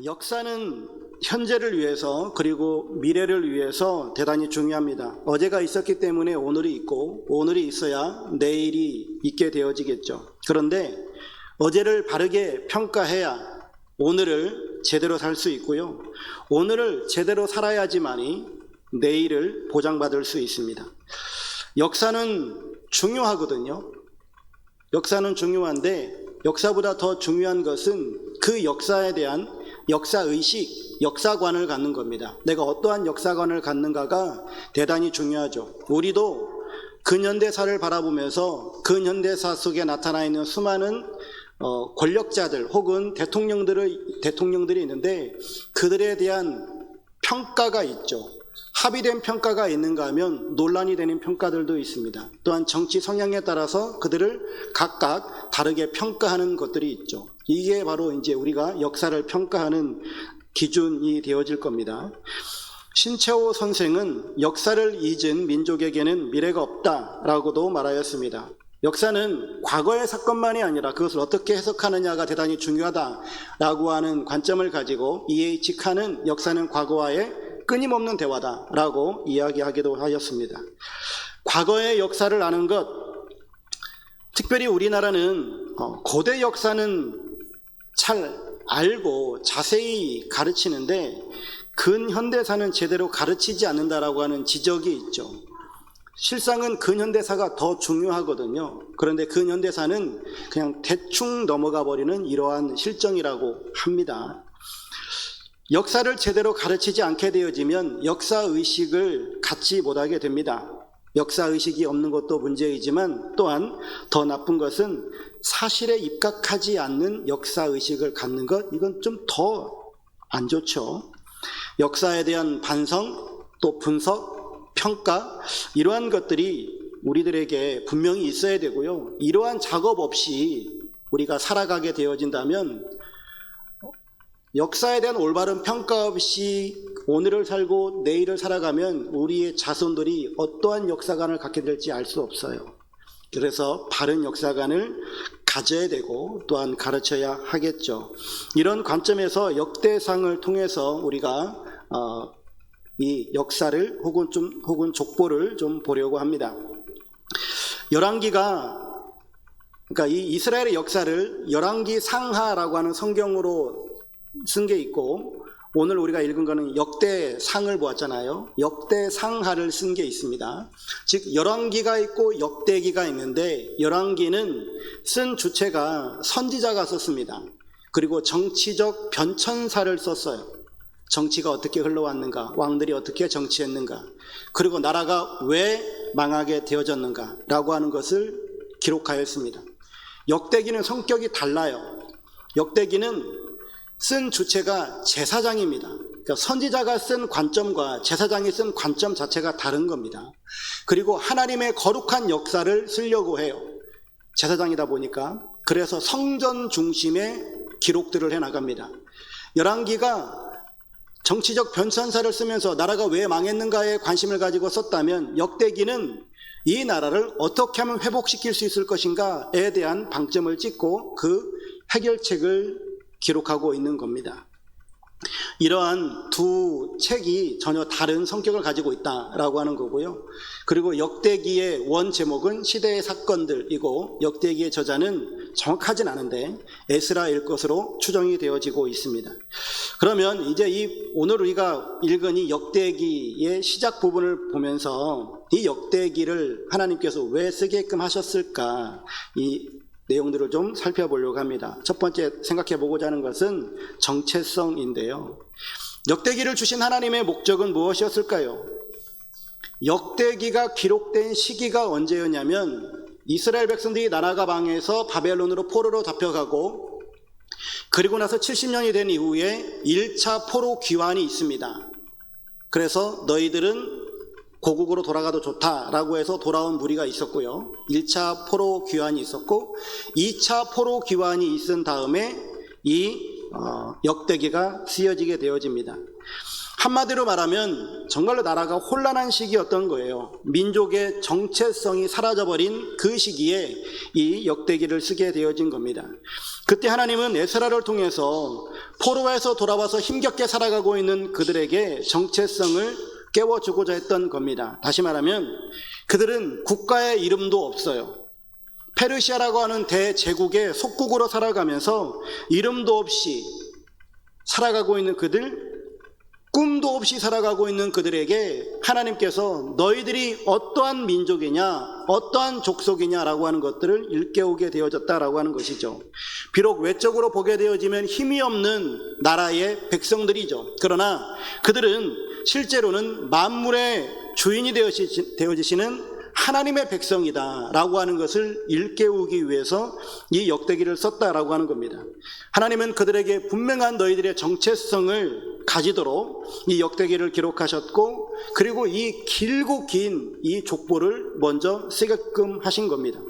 역사는 현재를 위해서 그리고 미래를 위해서 대단히 중요합니다. 어제가 있었기 때문에 오늘이 있고 오늘이 있어야 내일이 있게 되어지겠죠. 그런데 어제를 바르게 평가해야 오늘을 제대로 살 수 있고요. 오늘을 제대로 살아야지만이 내일을 보장받을 수 있습니다. 역사는 중요하거든요. 역사는 중요한데 역사보다 더 중요한 것은 그 역사에 대한 역사의식, 역사관을 갖는 겁니다. 내가 어떠한 역사관을 갖는가가 대단히 중요하죠. 우리도 근현대사를 바라보면서 근현대사 속에 나타나 있는 수많은 권력자들 혹은 대통령들이 있는데 그들에 대한 평가가 있죠. 합의된 평가가 있는가 하면 논란이 되는 평가들도 있습니다. 또한 정치 성향에 따라서 그들을 각각 다르게 평가하는 것들이 있죠. 이게 바로 이제 우리가 역사를 평가하는 기준이 되어질 겁니다. 신채호 선생은 역사를 잊은 민족에게는 미래가 없다라고도 말하였습니다. 역사는 과거의 사건만이 아니라 그것을 어떻게 해석하느냐가 대단히 중요하다라고 하는 관점을 가지고 E.H. 칸은 역사는 과거와의 끊임없는 대화다라고 이야기하기도 하였습니다. 과거의 역사를 아는 것, 특별히 우리나라는 고대 역사는 잘 알고 자세히 가르치는데 근현대사는 제대로 가르치지 않는다라고 하는 지적이 있죠. 실상은 근현대사가 더 중요하거든요. 그런데 근현대사는 그냥 대충 넘어가 버리는 이러한 실정이라고 합니다. 역사를 제대로 가르치지 않게 되어지면 역사의식을 갖지 못하게 됩니다. 역사의식이 없는 것도 문제이지만 또한 더 나쁜 것은 사실에 입각하지 않는 역사의식을 갖는 것, 이건 좀 더 안 좋죠. 역사에 대한 반성, 또 분석, 평가, 이러한 것들이 우리들에게 분명히 있어야 되고요. 이러한 작업 없이 우리가 살아가게 되어진다면 역사에 대한 올바른 평가 없이 오늘을 살고 내일을 살아가면 우리의 자손들이 어떠한 역사관을 갖게 될지 알 수 없어요. 그래서 바른 역사관을 가져야 되고 또한 가르쳐야 하겠죠. 이런 관점에서 역대상을 통해서 우리가 이 역사를 혹은 족보를 좀 보려고 합니다. 열왕기가 그러니까 이 이스라엘의 역사를 열왕기 상하라고 하는 성경으로 쓴 게 있고 오늘 우리가 읽은 거는 역대상을 보았잖아요. 역대상하를 쓴 게 있습니다. 즉 열왕기가 있고 역대기가 있는데 열왕기는 쓴 주체가 선지자가 썼습니다. 그리고 정치적 변천사를 썼어요. 정치가 어떻게 흘러왔는가, 왕들이 어떻게 정치했는가, 그리고 나라가 왜 망하게 되어졌는가 라고 하는 것을 기록하였습니다. 역대기는 성격이 달라요. 역대기는 쓴 주체가 제사장입니다. 그러니까 선지자가 쓴 관점과 제사장이 쓴 관점 자체가 다른 겁니다. 그리고 하나님의 거룩한 역사를 쓰려고 해요. 제사장이다 보니까. 그래서 성전 중심의 기록들을 해나갑니다. 열왕기가 정치적 변천사를 쓰면서 나라가 왜 망했는가에 관심을 가지고 썼다면 역대기는 이 나라를 어떻게 하면 회복시킬 수 있을 것인가에 대한 방점을 찍고 그 해결책을 기록하고 있는 겁니다. 이러한 두 책이 전혀 다른 성격을 가지고 있다라고 하는 거고요. 그리고 역대기의 원 제목은 시대의 사건들이고 역대기의 저자는 정확하진 않은데 에스라일 것으로 추정이 되어지고 있습니다. 그러면 이제 오늘 우리가 읽은 이 역대기의 시작 부분을 보면서 이 역대기를 하나님께서 왜 쓰게끔 하셨을까, 이 내용들을 좀 살펴보려고 합니다. 첫 번째 생각해 보고자 하는 것은 정체성인데요. 역대기를 주신 하나님의 목적은 무엇이었을까요? 역대기가 기록된 시기가 언제였냐면 이스라엘 백성들이 나라가 망해서 바벨론으로 포로로 잡혀가고 그리고 나서 70년이 된 이후에 1차 포로 귀환이 있습니다. 그래서 너희들은 고국으로 돌아가도 좋다라고 해서 돌아온 무리가 있었고요. 1차 포로 귀환이 있었고 2차 포로 귀환이 있은 다음에 이 역대기가 쓰여지게 되어집니다. 한마디로 말하면 정말로 나라가 혼란한 시기였던 거예요. 민족의 정체성이 사라져버린 그 시기에 이 역대기를 쓰게 되어진 겁니다. 그때 하나님은 에스라를 통해서 포로에서 돌아와서 힘겹게 살아가고 있는 그들에게 정체성을 깨워주고자 했던 겁니다. 다시 말하면 그들은 국가의 이름도 없어요. 페르시아라고 하는 대제국의 속국으로 살아가면서 이름도 없이 살아가고 있는 그들, 꿈도 없이 살아가고 있는 그들에게 하나님께서 너희들이 어떠한 민족이냐, 어떠한 족속이냐라고 하는 것들을 일깨우게 되어졌다라고 하는 것이죠. 비록 외적으로 보게 되어지면 힘이 없는 나라의 백성들이죠. 그러나 그들은 실제로는 만물의 주인이 되어지시는 하나님의 백성이다라고 하는 것을 일깨우기 위해서 이 역대기를 썼다라고 하는 겁니다. 하나님은 그들에게 분명한 너희들의 정체성을 가지도록 이 역대기를 기록하셨고, 그리고 이 길고 긴 이 족보를 먼저 쓰게끔 하신 겁니다.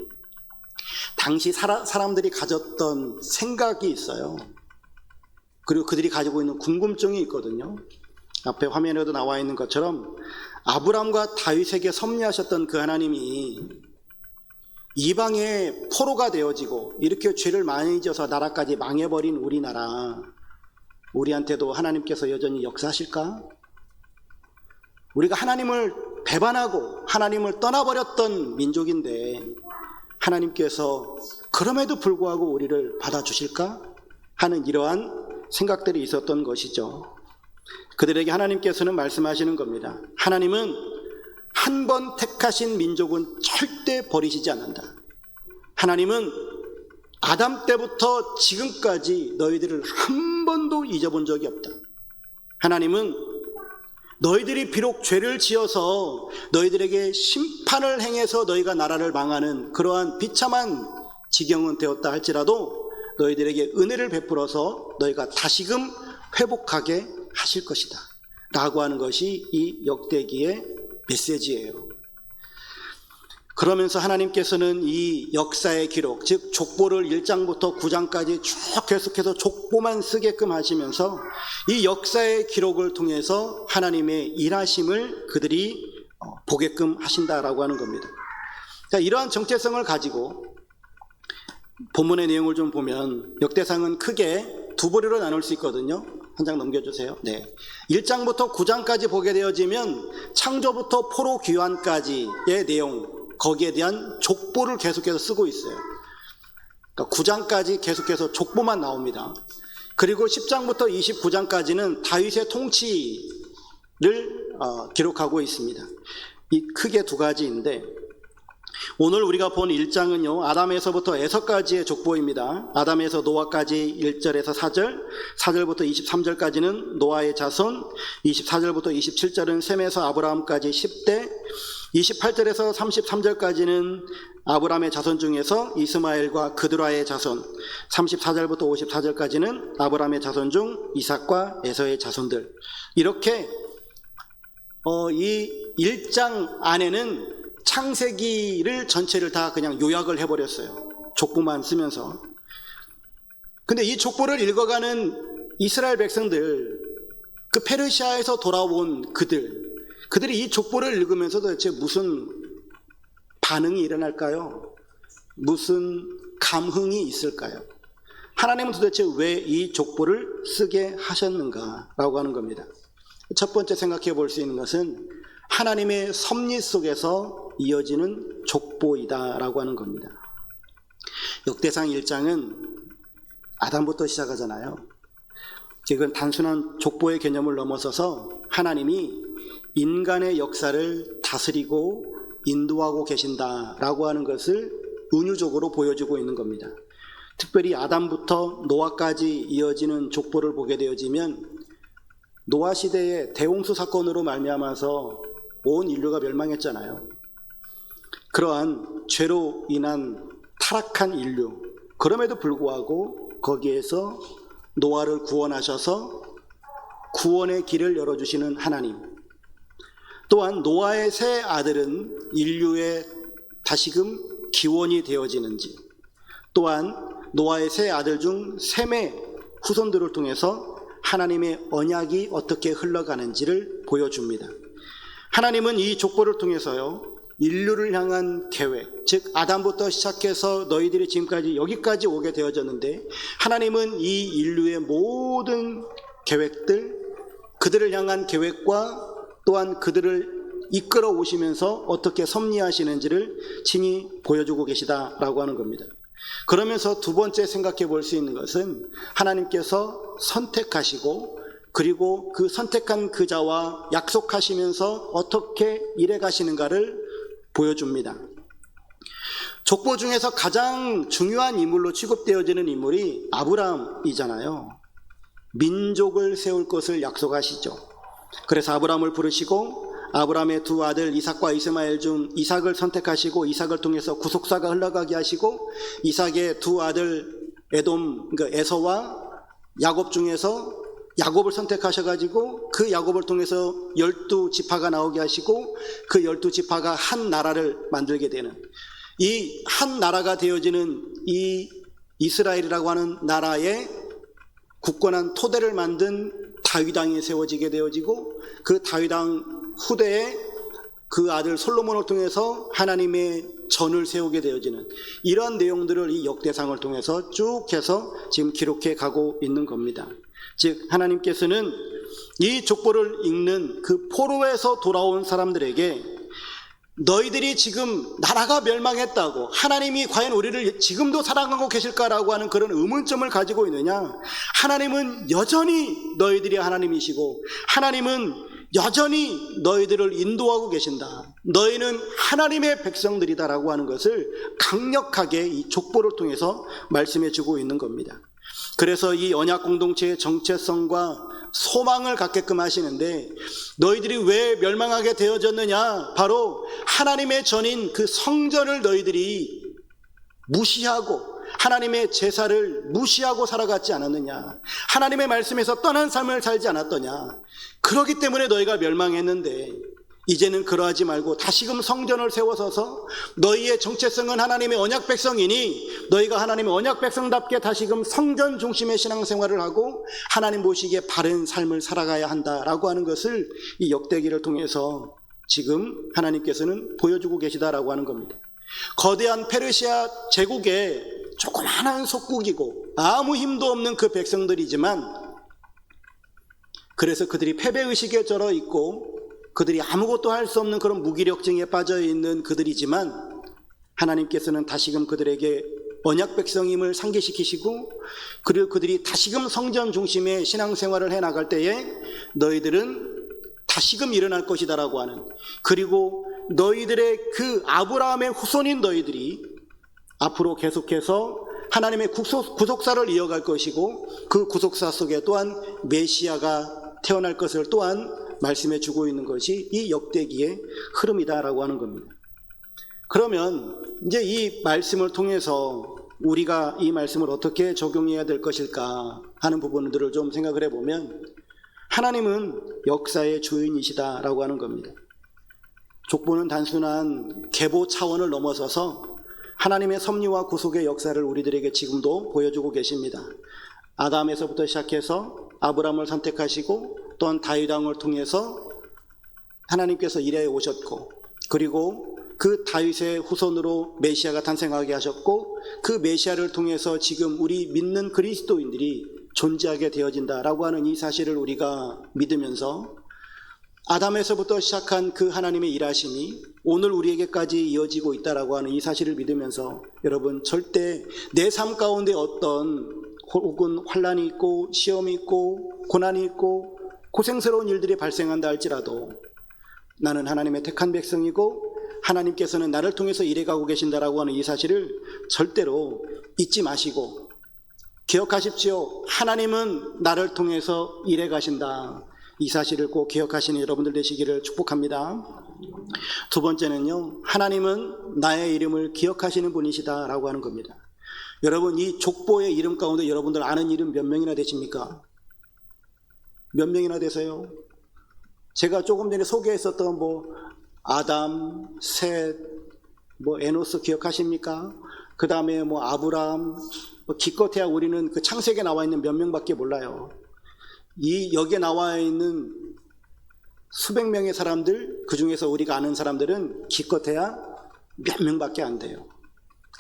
당시 사람들이 가졌던 생각이 있어요. 그리고 그들이 가지고 있는 궁금증이 있거든요. 앞에 화면에도 나와 있는 것처럼 아브람과 다윗에게 섭리하셨던 그 하나님이 이방의 포로가 되어지고 이렇게 죄를 많이 지어서 나라까지 망해버린 우리나라, 우리한테도 하나님께서 여전히 역사하실까? 우리가 하나님을 배반하고 하나님을 떠나버렸던 민족인데 하나님께서 그럼에도 불구하고 우리를 받아주실까? 하는 이러한 생각들이 있었던 것이죠. 그들에게 하나님께서는 말씀하시는 겁니다. 하나님은 한 번 택하신 민족은 절대 버리시지 않는다. 하나님은 아담 때부터 지금까지 너희들을 한 번도 잊어본 적이 없다. 하나님은 너희들이 비록 죄를 지어서 너희들에게 심판을 행해서 너희가 나라를 망하는 그러한 비참한 지경은 되었다 할지라도 너희들에게 은혜를 베풀어서 너희가 다시금 회복하게 하실 것이다 라고 하는 것이 이 역대기의 메시지예요. 그러면서 하나님께서는 이 역사의 기록, 즉 족보를 1장부터 9장까지 쭉 계속해서 족보만 쓰게끔 하시면서 이 역사의 기록을 통해서 하나님의 일하심을 그들이 보게끔 하신다라고 하는 겁니다. 그러니까 이러한 정체성을 가지고 본문의 내용을 좀 보면 역대상은 크게 두 부류로 나눌 수 있거든요. 한 장 넘겨주세요. 네. 1장부터 9장까지 보게 되어지면 창조부터 포로 귀환까지의 내용, 거기에 대한 족보를 계속해서 쓰고 있어요. 그러니까 9장까지 계속해서 족보만 나옵니다. 그리고 10장부터 29장까지는 다윗의 통치를 기록하고 있습니다. 이 크게 두 가지인데, 오늘 우리가 본 1장은요 아담에서부터 에서까지의 족보입니다. 아담에서 노아까지 1절에서 4절, 4절부터 23절까지는 노아의 자손, 24절부터 27절은 셈에서 아브라함까지 10대, 28절에서 33절까지는 아브라함의 자손 중에서 이스마엘과 그드라의 자손, 34절부터 54절까지는 아브라함의 자손 중 이삭과 에서의 자손들. 이렇게 이 1장 안에는 창세기를 전체를 다 그냥 요약을 해버렸어요. 족보만 쓰면서. 근데 이 족보를 읽어가는 이스라엘 백성들, 그 페르시아에서 돌아온 그들이 이 족보를 읽으면서 도대체 무슨 반응이 일어날까요? 무슨 감흥이 있을까요? 하나님은 도대체 왜 이 족보를 쓰게 하셨는가라고 하는 겁니다. 첫 번째 생각해 볼 수 있는 것은 하나님의 섭리 속에서 이어지는 족보이다라고 하는 겁니다. 역대상 1장은 아담부터 시작하잖아요. 이건 단순한 족보의 개념을 넘어서서 하나님이 인간의 역사를 다스리고 인도하고 계신다라고 하는 것을 은유적으로 보여주고 있는 겁니다. 특별히 아담부터 노아까지 이어지는 족보를 보게 되어지면 노아 시대의 대홍수 사건으로 말미암아서 온 인류가 멸망했잖아요. 그러한 죄로 인한 타락한 인류, 그럼에도 불구하고 거기에서 노아를 구원하셔서 구원의 길을 열어주시는 하나님, 또한 노아의 세 아들은 인류의 다시금 기원이 되어지는지, 또한 노아의 세 아들 중 셈의 후손들을 통해서 하나님의 언약이 어떻게 흘러가는지를 보여줍니다. 하나님은 이 족보를 통해서요 인류를 향한 계획, 즉 아담부터 시작해서 너희들이 지금까지 여기까지 오게 되어졌는데, 하나님은 이 인류의 모든 계획들, 그들을 향한 계획과 또한 그들을 이끌어 오시면서 어떻게 섭리하시는지를 친히 보여주고 계시다라고 하는 겁니다. 그러면서 두 번째 생각해 볼 수 있는 것은, 하나님께서 선택하시고 그리고 그 선택한 그 자와 약속하시면서 어떻게 일해 가시는가를 보여줍니다. 족보 중에서 가장 중요한 인물로 취급되어지는 인물이 아브라함이잖아요. 민족을 세울 것을 약속하시죠. 그래서 아브라함을 부르시고 아브라함의 두 아들 이삭과 이스마엘 중 이삭을 선택하시고 이삭을 통해서 구속사가 흘러가게 하시고, 이삭의 두 아들 에서와 야곱 중에서 야곱을 선택하셔가지고 그 야곱을 통해서 12지파가 나오게 하시고, 그 12지파가 한 나라를 만들게 되는, 이 한 나라가 되어지는 이 이스라엘이라고 하는 나라의 굳건한 토대를 만든 다윗왕이 세워지게 되어지고, 그 다윗왕 후대에 그 아들 솔로몬을 통해서 하나님의 전을 세우게 되어지는, 이런 내용들을 이 역대상을 통해서 쭉 해서 지금 기록해 가고 있는 겁니다. 즉 하나님께서는 이 족보를 읽는 그 포로에서 돌아온 사람들에게, 너희들이 지금 나라가 멸망했다고 하나님이 과연 우리를 지금도 사랑하고 계실까라고 하는 그런 의문점을 가지고 있느냐? 하나님은 여전히 너희들이 하나님이시고, 하나님은 여전히 너희들을 인도하고 계신다. 너희는 하나님의 백성들이다라고 하는 것을 강력하게 이 족보를 통해서 말씀해 주고 있는 겁니다. 그래서 이 언약 공동체의 정체성과 소망을 갖게끔 하시는데, 너희들이 왜 멸망하게 되어졌느냐? 바로 하나님의 전인 그 성전을 너희들이 무시하고 하나님의 제사를 무시하고 살아갔지 않았느냐? 하나님의 말씀에서 떠난 삶을 살지 않았더냐? 그렇기 때문에 너희가 멸망했는데, 이제는 그러하지 말고 다시금 성전을 세워서서 너희의 정체성은 하나님의 언약 백성이니 너희가 하나님의 언약 백성답게 다시금 성전 중심의 신앙생활을 하고 하나님 보시기에 바른 삶을 살아가야 한다라고 하는 것을 이 역대기를 통해서 지금 하나님께서는 보여주고 계시다라고 하는 겁니다. 거대한 페르시아 제국의 조그마한 속국이고 아무 힘도 없는 그 백성들이지만, 그래서 그들이 패배의식에 절어 있고 그들이 아무것도 할 수 없는 그런 무기력증에 빠져 있는 그들이지만, 하나님께서는 다시금 그들에게 언약 백성임을 상기시키시고, 그리고 그들이 다시금 성전 중심의 신앙생활을 해나갈 때에 너희들은 다시금 일어날 것이다라고 하는, 그리고 너희들의 그 아브라함의 후손인 너희들이 앞으로 계속해서 하나님의 구속사를 이어갈 것이고, 그 구속사 속에 또한 메시아가 태어날 것을 또한 말씀해 주고 있는 것이 이 역대기의 흐름이다라고 하는 겁니다. 그러면 이제 이 말씀을 통해서 우리가 이 말씀을 어떻게 적용해야 될 것일까 하는 부분들을 좀 생각을 해보면, 하나님은 역사의 주인이시다라고 하는 겁니다. 족보는 단순한 계보 차원을 넘어서서 하나님의 섭리와 구속의 역사를 우리들에게 지금도 보여주고 계십니다. 아담에서부터 시작해서 아브라함을 선택하시고 또한 다윗왕을 통해서 하나님께서 일해 오셨고, 그리고 그 다윗의 후손으로 메시아가 탄생하게 하셨고, 그 메시아를 통해서 지금 우리 믿는 그리스도인들이 존재하게 되어진다라고 하는 이 사실을 우리가 믿으면서, 아담에서부터 시작한 그 하나님의 일하심이 오늘 우리에게까지 이어지고 있다라고 하는 이 사실을 믿으면서, 여러분 절대 내 삶 가운데 어떤 혹은 환난이 있고 시험이 있고 고난이 있고 고생스러운 일들이 발생한다 할지라도 나는 하나님의 택한 백성이고 하나님께서는 나를 통해서 일해가고 계신다라고 하는 이 사실을 절대로 잊지 마시고 기억하십시오. 하나님은 나를 통해서 일해가신다. 이 사실을 꼭 기억하시는 여러분들 되시기를 축복합니다. 두 번째는요, 하나님은 나의 이름을 기억하시는 분이시다라고 하는 겁니다. 여러분, 이 족보의 이름 가운데 여러분들 아는 이름 몇 명이나 되십니까? 몇 명이나 되세요? 제가 조금 전에 소개했었던 아담, 셋, 에노스 기억하십니까? 그 다음에 아브라함, 기껏해야 우리는 그 창세기에 나와 있는 몇 명밖에 몰라요. 여기에 나와 있는 수백 명의 사람들, 그 중에서 우리가 아는 사람들은 기껏해야 몇 명밖에 안 돼요.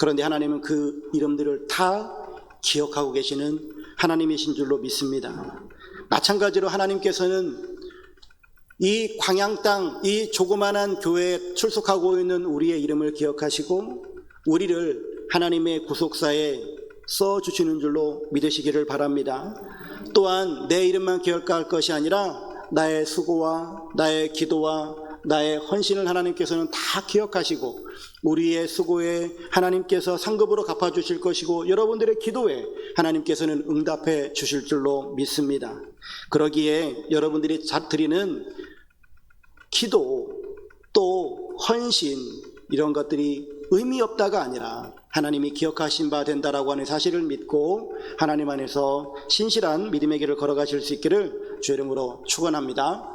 그런데 하나님은 그 이름들을 다 기억하고 계시는 하나님이신 줄로 믿습니다. 마찬가지로 하나님께서는 이 광양 땅, 이 조그만한 교회에 출석하고 있는 우리의 이름을 기억하시고 우리를 하나님의 구속사에 써주시는 줄로 믿으시기를 바랍니다. 또한 내 이름만 기억할 것이 아니라 나의 수고와 나의 기도와 나의 헌신을 하나님께서는 다 기억하시고 우리의 수고에 하나님께서 상급으로 갚아주실 것이고 여러분들의 기도에 하나님께서는 응답해 주실 줄로 믿습니다. 그러기에 여러분들이 드리는 기도 또 헌신 이런 것들이 의미 없다가 아니라 하나님이 기억하신 바 된다라고 하는 사실을 믿고 하나님 안에서 신실한 믿음의 길을 걸어가실 수 있기를 주의 이름으로 축원합니다.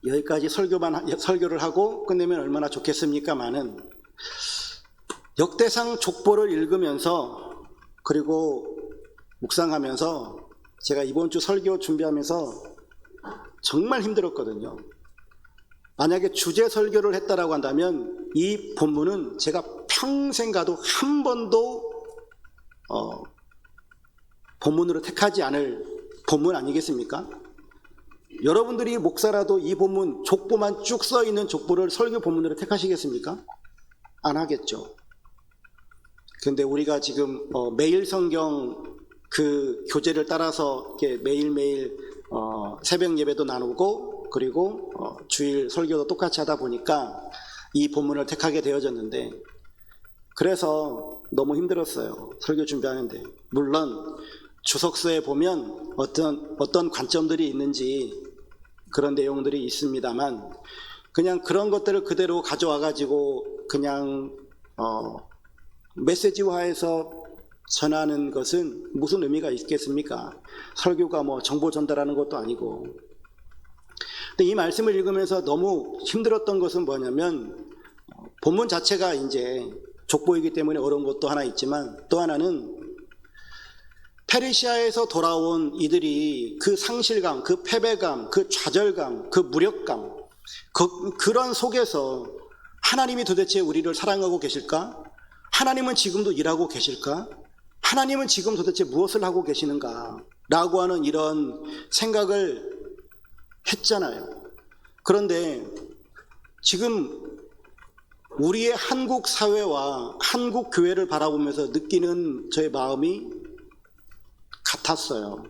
여기까지 설교를 하고 끝내면 얼마나 좋겠습니까마는 역대상 족보를 읽으면서 그리고 묵상하면서 제가 이번 주 설교 준비하면서 정말 힘들었거든요. 만약에 주제 설교를 했다라고 한다면 이 본문은 제가 평생 가도 한 번도 본문으로 택하지 않을 본문 아니겠습니까? 여러분들이 목사라도 이 본문 족보만 쭉 써있는 족보를 설교 본문으로 택하시겠습니까? 안 하겠죠. 그런데 우리가 지금 매일 성경 그 교재를 따라서 이렇게 매일매일 새벽 예배도 나누고 그리고 주일 설교도 똑같이 하다 보니까 이 본문을 택하게 되어졌는데 그래서 너무 힘들었어요. 설교 준비하는데. 물론 주석서에 보면 어떤 관점들이 있는지 그런 내용들이 있습니다만 그냥 그런 것들을 그대로 가져와 가지고 그냥 메시지화해서 전하는 것은 무슨 의미가 있겠습니까? 설교가 뭐 정보 전달하는 것도 아니고. 근데 이 말씀을 읽으면서 너무 힘들었던 것은 뭐냐면 본문 자체가 이제 족보이기 때문에 어려운 것도 하나 있지만 또 하나는 페르시아에서 돌아온 이들이 그 상실감, 그 패배감, 그 좌절감, 그 무력감 그런 속에서 하나님이 도대체 우리를 사랑하고 계실까? 하나님은 지금도 일하고 계실까? 하나님은 지금 도대체 무엇을 하고 계시는가? 라고 하는 이런 생각을 했잖아요. 그런데 지금 우리의 한국 사회와 한국 교회를 바라보면서 느끼는 저의 마음이 같았어요.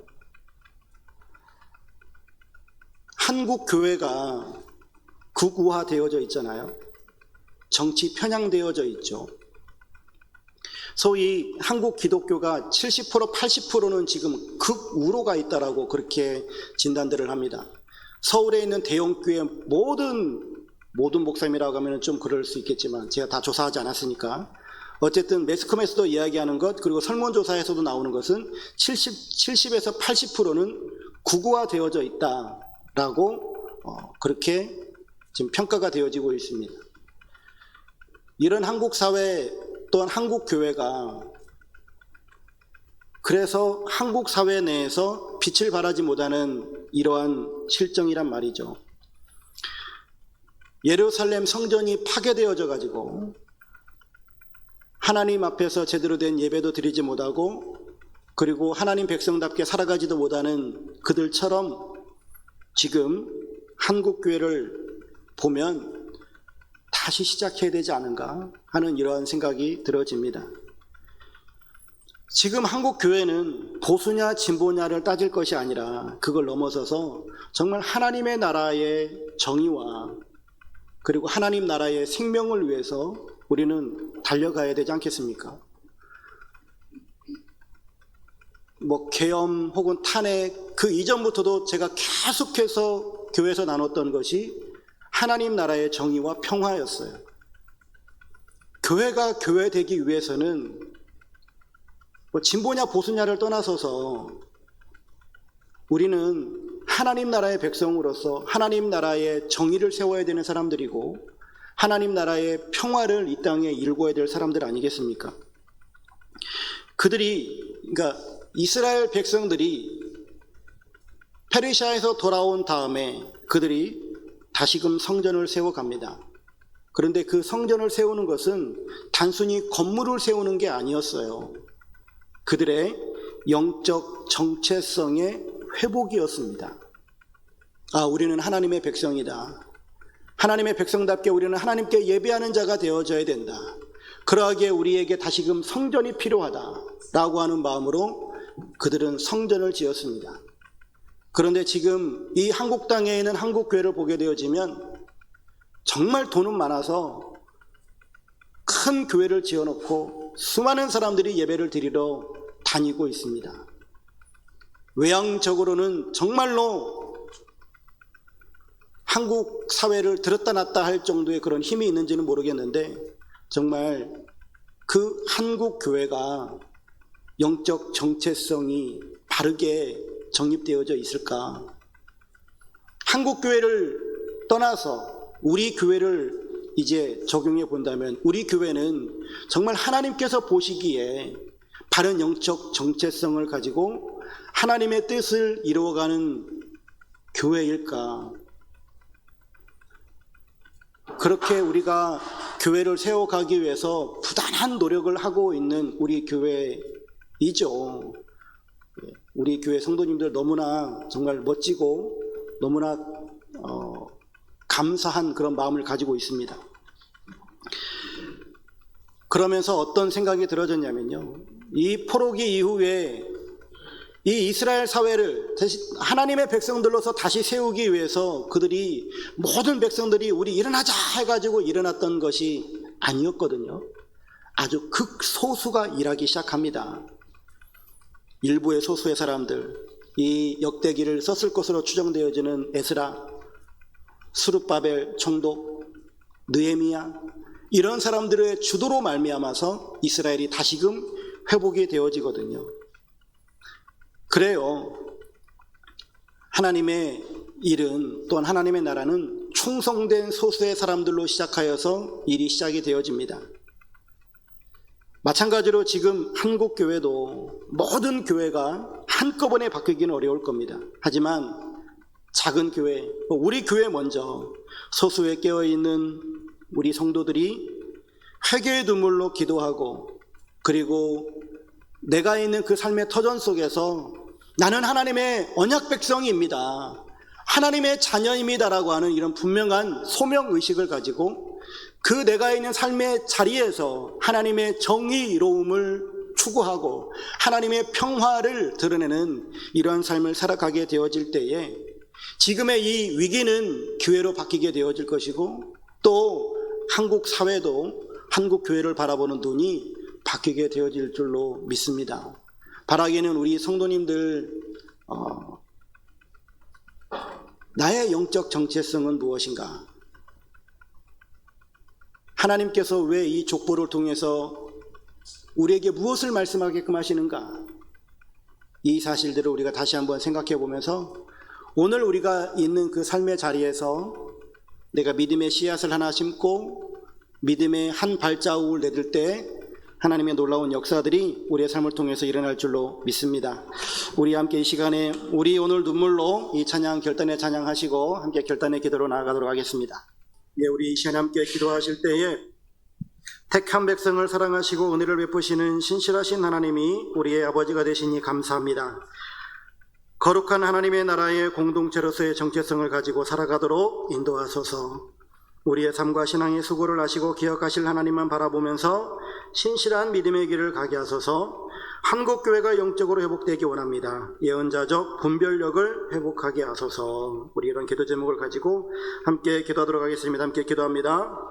한국 교회가 극우화되어져 있잖아요. 정치 편향되어져 있죠. 소위 한국 기독교가 70% 80%는 지금 극우로가 있다라고 그렇게 진단들을 합니다. 서울에 있는 대형교회 모든 목사님이라고 하면 좀 그럴 수 있겠지만 제가 다 조사하지 않았으니까 어쨌든 매스컴에서도 이야기하는 것 그리고 설문조사에서도 나오는 것은 70에서 80%는 극우화되어져 있다라고 그렇게 지금 평가가 되어지고 있습니다. 이런 한국 사회 또한 한국 교회가 그래서 한국 사회 내에서 빛을 발하지 못하는 이러한 실정이란 말이죠. 예루살렘 성전이 파괴되어져 가지고 하나님 앞에서 제대로 된 예배도 드리지 못하고 그리고 하나님 백성답게 살아가지도 못하는 그들처럼 지금 한국 교회를 보면 다시 시작해야 되지 않은가 하는 이러한 생각이 들어집니다. 지금 한국 교회는 보수냐 진보냐를 따질 것이 아니라 그걸 넘어서서 정말 하나님의 나라의 정의와 그리고 하나님 나라의 생명을 위해서 우리는 달려가야 되지 않겠습니까? 뭐 계엄 혹은 탄핵 그 이전부터도 제가 계속해서 교회에서 나눴던 것이 하나님 나라의 정의와 평화였어요. 교회가 교회되기 위해서는 뭐 진보냐 보수냐를 떠나서서 우리는 하나님 나라의 백성으로서 하나님 나라의 정의를 세워야 되는 사람들이고 하나님 나라의 평화를 이 땅에 일궈야 될 사람들 아니겠습니까? 그러니까 이스라엘 백성들이 페르시아에서 돌아온 다음에 그들이 다시금 성전을 세워갑니다. 그런데 그 성전을 세우는 것은 단순히 건물을 세우는 게 아니었어요. 그들의 영적 정체성의 회복이었습니다. 우리는 하나님의 백성이다. 하나님의 백성답게 우리는 하나님께 예배하는 자가 되어져야 된다. 그러하기에 우리에게 다시금 성전이 필요하다라고 하는 마음으로 그들은 성전을 지었습니다. 그런데 지금 이 한국 땅에 있는 한국교회를 보게 되어지면 정말 돈은 많아서 큰 교회를 지어놓고 수많은 사람들이 예배를 드리러 다니고 있습니다. 외향적으로는 정말로 한국 사회를 들었다 놨다 할 정도의 그런 힘이 있는지는 모르겠는데 정말 그 한국 교회가 영적 정체성이 바르게 정립되어져 있을까? 한국 교회를 떠나서 우리 교회를 이제 적용해 본다면 우리 교회는 정말 하나님께서 보시기에 바른 영적 정체성을 가지고 하나님의 뜻을 이루어가는 교회일까? 그렇게 우리가 교회를 세워가기 위해서 부단한 노력을 하고 있는 우리 교회이죠. 우리 교회 성도님들 너무나 정말 멋지고 너무나 감사한 그런 마음을 가지고 있습니다. 그러면서 어떤 생각이 들어졌냐면요, 이 포로기 이후에 이 이스라엘 사회를 하나님의 백성들로서 다시 세우기 위해서 그들이 모든 백성들이 우리 일어나자 해가지고 일어났던 것이 아니었거든요. 아주 극소수가 일하기 시작합니다. 일부의 소수의 사람들, 이 역대기를 썼을 것으로 추정되어지는 에스라, 스룹바벨 총독, 느헤미야, 이런 사람들의 주도로 말미암아서 이스라엘이 다시금 회복이 되어지거든요. 그래요. 하나님의 일은 또한 하나님의 나라는 충성된 소수의 사람들로 시작하여서 일이 시작이 되어집니다. 마찬가지로 지금 한국 교회도 모든 교회가 한꺼번에 바뀌기는 어려울 겁니다. 하지만 작은 교회, 우리 교회 먼저 소수에 깨어있는 우리 성도들이 회개의 눈물로 기도하고 그리고 내가 있는 그 삶의 터전 속에서 나는 하나님의 언약 백성입니다, 하나님의 자녀입니다라고 하는 이런 분명한 소명의식을 가지고 그 내가 있는 삶의 자리에서 하나님의 정의로움을 추구하고 하나님의 평화를 드러내는 이러한 삶을 살아가게 되어질 때에 지금의 이 위기는 기회로 바뀌게 되어질 것이고 또 한국 사회도 한국 교회를 바라보는 눈이 바뀌게 되어질 줄로 믿습니다. 바라기는 우리 성도님들 나의 영적 정체성은 무엇인가? 하나님께서 왜 이 족보를 통해서 우리에게 무엇을 말씀하게끔 하시는가? 이 사실들을 우리가 다시 한번 생각해 보면서 오늘 우리가 있는 그 삶의 자리에서 내가 믿음의 씨앗을 하나 심고 믿음의 한 발자국을 내딜 때 하나님의 놀라운 역사들이 우리의 삶을 통해서 일어날 줄로 믿습니다. 우리 함께 이 시간에 우리 오늘 눈물로 이 찬양 결단의 찬양하시고 함께 결단의 기도로 나아가도록 하겠습니다. 우리 이 시간에 함께 기도하실 때에 택한 백성을 사랑하시고 은혜를 베푸시는 신실하신 하나님이 우리의 아버지가 되시니 감사합니다. 거룩한 하나님의 나라의 공동체로서의 정체성을 가지고 살아가도록 인도하소서. 우리의 삶과 신앙의 수고를 아시고 기억하실 하나님만 바라보면서 신실한 믿음의 길을 가게 하소서. 한국교회가 영적으로 회복되기 원합니다. 예언자적 분별력을 회복하게 하소서. 우리 이런 기도 제목을 가지고 함께 기도하도록 하겠습니다. 함께 기도합니다.